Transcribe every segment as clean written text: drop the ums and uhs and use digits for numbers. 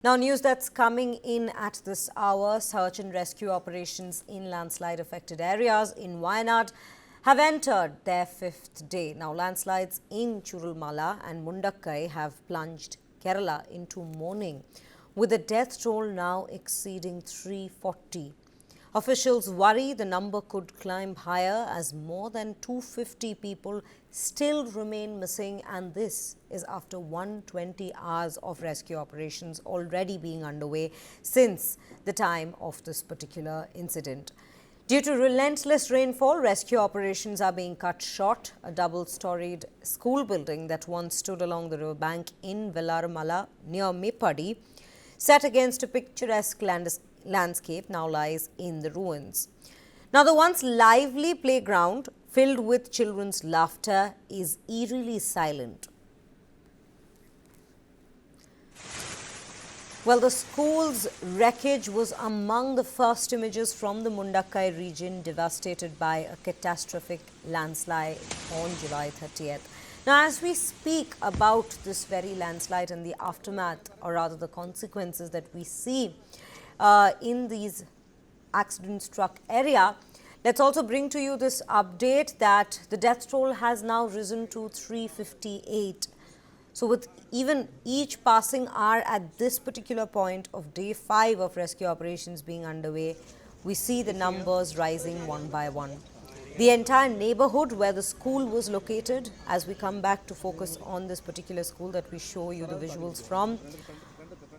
Now, news that's coming in at this hour: search and rescue operations in landslide affected areas in Wayanad have entered their fifth day. Now, landslides in Chooralmala and Mundakkai have plunged Kerala into mourning, with the death toll now exceeding 340. Officials worry the number could climb higher as more than 250 people still remain missing, and this is after 120 hours of rescue operations already being underway since the time of this particular incident. Due to relentless rainfall, rescue operations are being cut short. A double-storied school building that once stood along the riverbank in Vellarmala near Mepadi, set against a picturesque landscape, now lies in the ruins. Now, the once lively playground filled with children's laughter is eerily silent. Well, the school's wreckage was among the first images from the Mundakkai region devastated by a catastrophic landslide on July 30th. Now, as we speak about this very landslide and the aftermath, or rather the consequences that we see in these accident-struck area, let's also bring to you this update that the death toll has now risen to 358. So with even each passing hour at this particular point of day 5 of rescue operations being underway, we see the numbers rising one by one. The entire neighborhood where the school was located, as we come back to focus on this particular school that we show you the visuals from,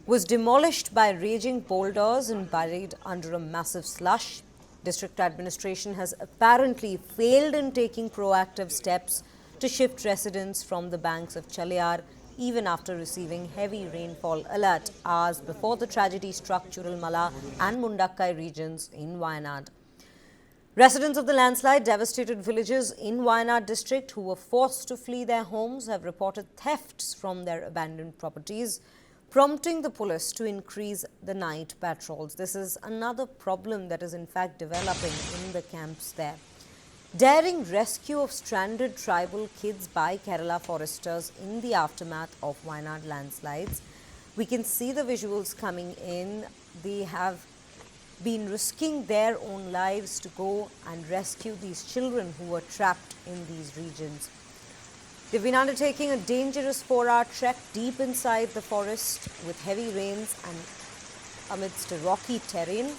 was demolished by raging boulders and buried under a massive slush. District administration has apparently failed in taking proactive steps to shift residents from the banks of Chaliyar, even after receiving heavy rainfall alert hours before the tragedy struck Chooralmala and Mundakkai regions in Wayanad. Residents of the landslide devastated villages in Wayanad district who were forced to flee their homes have reported thefts from their abandoned properties, prompting the police to increase the night patrols. This is another problem that is in fact developing in the camps there. Daring rescue of stranded tribal kids by Kerala foresters in the aftermath of Wayanad landslides. We can see the visuals coming in. They have been risking their own lives to go and rescue these children who were trapped in these regions. They've been undertaking a dangerous 4-hour trek deep inside the forest with heavy rains and amidst a rocky terrain.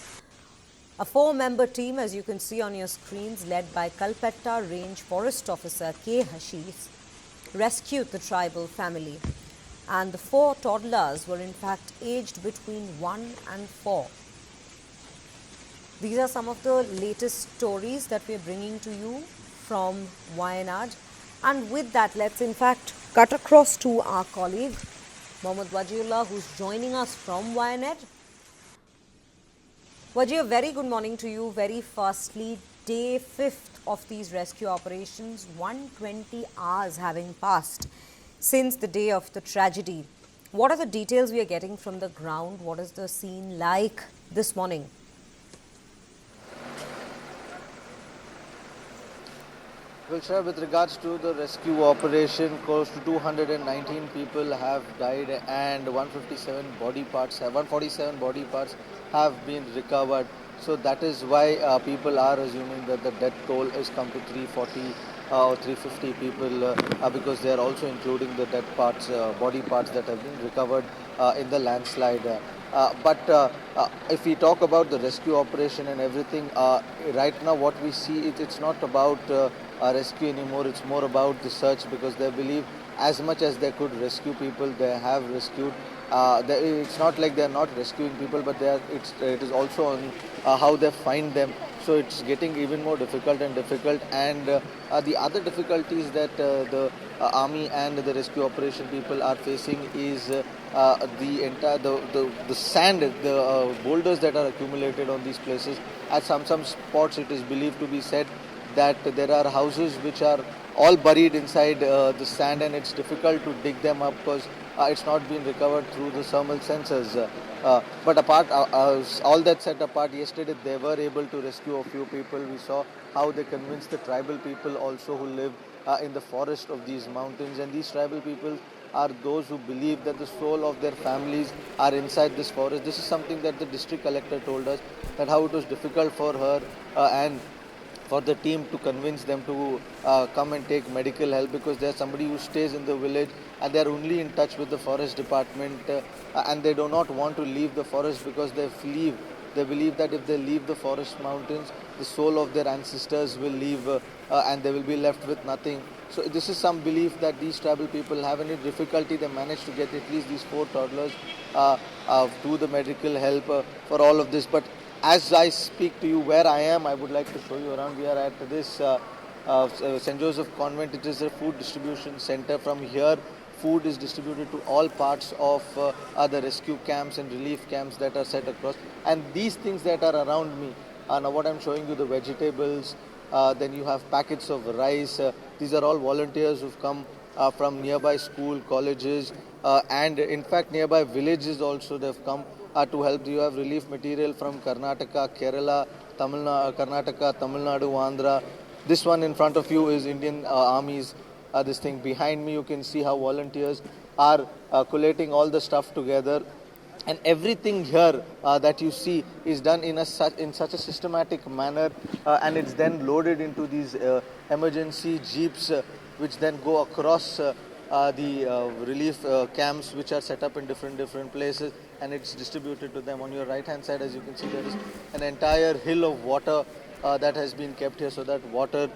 A 4-member team, as you can see on your screens, led by Kalpetta Range Forest Officer K. Hashish, rescued the tribal family. And the 4 toddlers were in fact aged between 1 and 4. These are some of the latest stories that we are bringing to you from Wayanad. And with that, let's in fact cut across to our colleague, Mohammad Wajiullah, who's joining us from Wayanad. Waji, a very good morning to you. Very firstly, day 5th of these rescue operations, 120 hours having passed since the day of the tragedy. What are the details we are getting from the ground? What is the scene like this morning? Well, sir, with regards to the rescue operation, close to 219 people have died and 147 body parts have been recovered. So that is why people are assuming that the death toll is come to 340 or 350 people because they are also including the dead parts, body parts that have been recovered in the landslide. But if we talk about the rescue operation and everything, right now what we see, it's not about rescue anymore. It's more about the search, because they believe as much as they could rescue people, they have rescued. It's not like they're not rescuing people, but it is also on how they find them. So it's getting even more difficult and difficult. And the other difficulties that the army and the rescue operation people are facing is the entire the sand, the boulders that are accumulated on these places. At some spots, it is believed to be said that there are houses which are all buried inside the sand, and it's difficult to dig them up because it's not been recovered through the thermal sensors. But apart, all that set apart, yesterday they were able to rescue a few people. We saw how they convinced the tribal people also who live in the forest of these mountains, and these tribal people are those who believe that the soul of their families are inside this forest. This is something that the district collector told us, that how it was difficult for her and for the team to convince them to come and take medical help, because there's somebody who stays in the village and they're only in touch with the forest department, and they do not want to leave the forest because they believe that if they leave the forest mountains, the soul of their ancestors will leave and they will be left with nothing. So this is some belief that these tribal people have any difficulty. They managed to get at least these 4 toddlers to the medical help for all of this. But as I speak to you where I am, I would like to show you around. We are at this St. Joseph Convent. It is a food distribution center. From here, food is distributed to all parts of the rescue camps and relief camps that are set across. And these things that are around me, now what I'm showing you, the vegetables, then you have packets of rice. These are all volunteers who've come from nearby school, colleges, and in fact nearby villages also they've come to help. You have relief material from Karnataka, Kerala, Karnataka, Tamil Nadu, Andhra. This one in front of you is Indian Army's. This thing behind me, you can see how volunteers are collating all the stuff together. And everything here that you see is done in such a systematic manner, and it's then loaded into these emergency jeeps, which then go across the relief camps, which are set up in different places, and it's distributed to them. On your right hand side, as you can see, there is an entire hill of water that has been kept here, so that water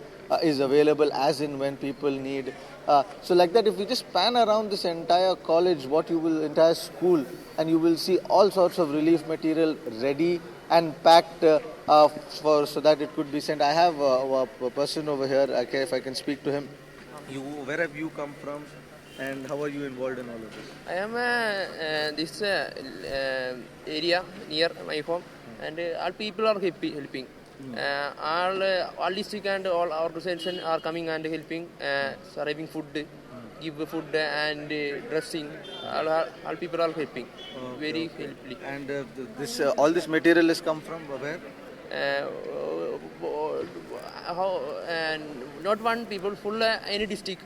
is available as in when people need. So like that, if we just pan around this entire college, entire school, and you will see all sorts of relief material ready and packed so that it could be sent. I have a person over here. If I can speak to him. Where have you come from, and how are you involved in all of this? I am this area near my home, and all people are helping. All district and all organizations are coming and helping, serving food, give food and dressing. All people are helping, very helpfully. And all this material has come from where? Not one people, full any district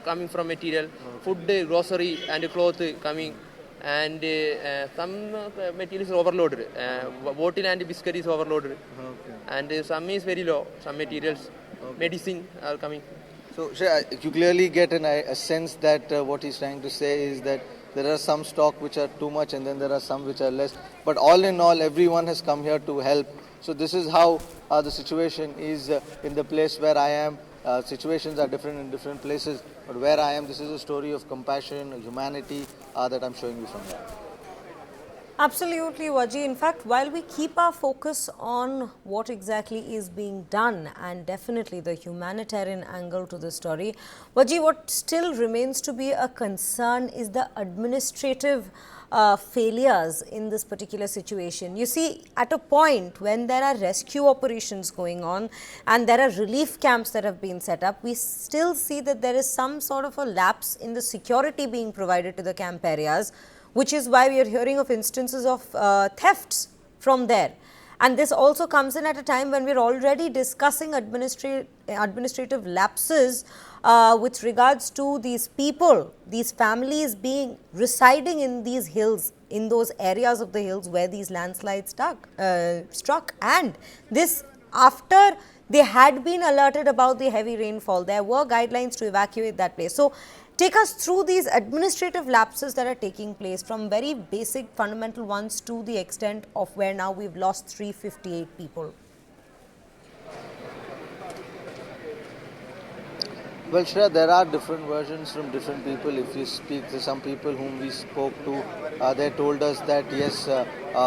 coming from material, food, grocery and clothes coming. And some material is overloaded. Bottle and biscuit is overloaded. And some is very low. Some materials, medicine are coming. So you clearly get a sense that what he's trying to say is that there are some stock which are too much, and then there are some which are less. But all in all, everyone has come here to help. So this is how the situation is in the place where I am. Situations are different in different places, but where I am, this is a story of compassion, humanity that I'm showing you from here. Absolutely, Waji. In fact, while we keep our focus on what exactly is being done and definitely the humanitarian angle to the story, Waji, what still remains to be a concern is the administrative failures in this particular situation. You see, at a point when there are rescue operations going on and there are relief camps that have been set up, we still see that there is some sort of a lapse in the security being provided to the camp areas, which is why we are hearing of instances of thefts from there. And this also comes in at a time when we are already discussing administrative lapses with regards to these people, these families residing in these hills, in those areas of the hills where these landslides struck. And this after they had been alerted about the heavy rainfall. There were guidelines to evacuate that place. So take us through these administrative lapses that are taking place, from very basic fundamental ones to the extent of where now we've lost 358 people. Well, Shreya, there are different versions from different people. If you speak to some people whom we spoke to, they told us that yes,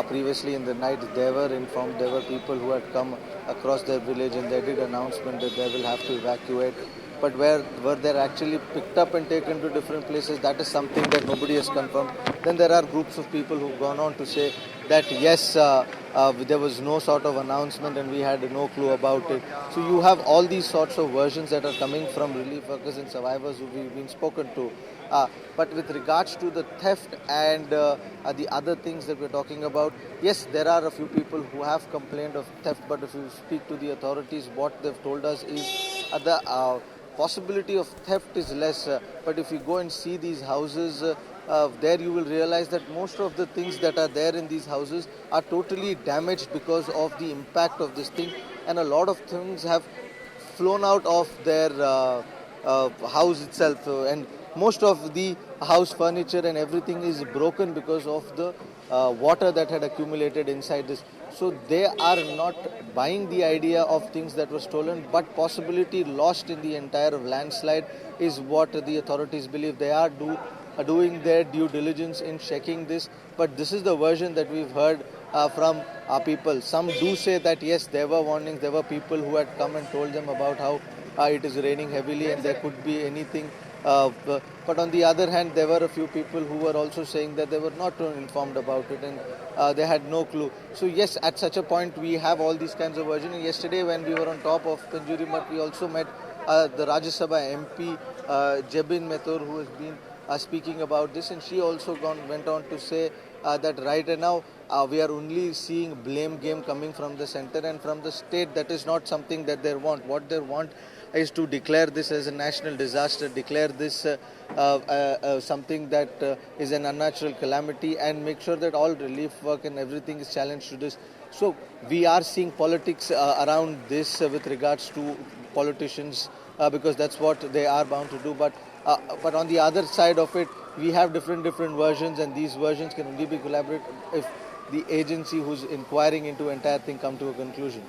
previously in the night they were informed, there were people who had come across their village and they did announcement that they will have to evacuate. But were they actually picked up and taken to different places, that is something that nobody has confirmed. Then there are groups of people who've gone on to say that yes, there was no sort of announcement and we had no clue about it. So you have all these sorts of versions that are coming from relief workers and survivors who we've been spoken to. But with regards to the theft and the other things that we're talking about, yes, there are a few people who have complained of theft, but if you speak to the authorities, what they've told us is possibility of theft is less. But if you go and see these houses, there you will realize that most of the things that are there in these houses are totally damaged because of the impact of this thing, and a lot of things have flown out of their house itself, and most of the house furniture and everything is broken because of the water that had accumulated inside this. So they are not buying the idea of things that were stolen, but possibility lost in the entire landslide is what the authorities believe. They are doing their due diligence in checking this, but this is the version that we've heard from our people. Some do say that yes, there were warnings, there were people who had come and told them about how it is raining heavily and there could be anything. But on the other hand, there were a few people who were also saying that they were not informed about it and they had no clue. So yes, at such a point we have all these kinds of versions. And yesterday when we were on top of Kanjuri Mutt, we also met the Rajya Sabha MP Jebin Methur, who has been speaking about this, and she also went on to say that right now we are only seeing blame game coming from the center and from the state. That is not something that they want. What they want is to declare this as a national disaster, declare this something that is an unnatural calamity, and make sure that all relief work and everything is challenged to this. So we are seeing politics around this with regards to politicians because that's what they are bound to do. But on the other side of it, we have different versions, and these versions can only be collaborated if the agency who's inquiring into entire thing come to a conclusion.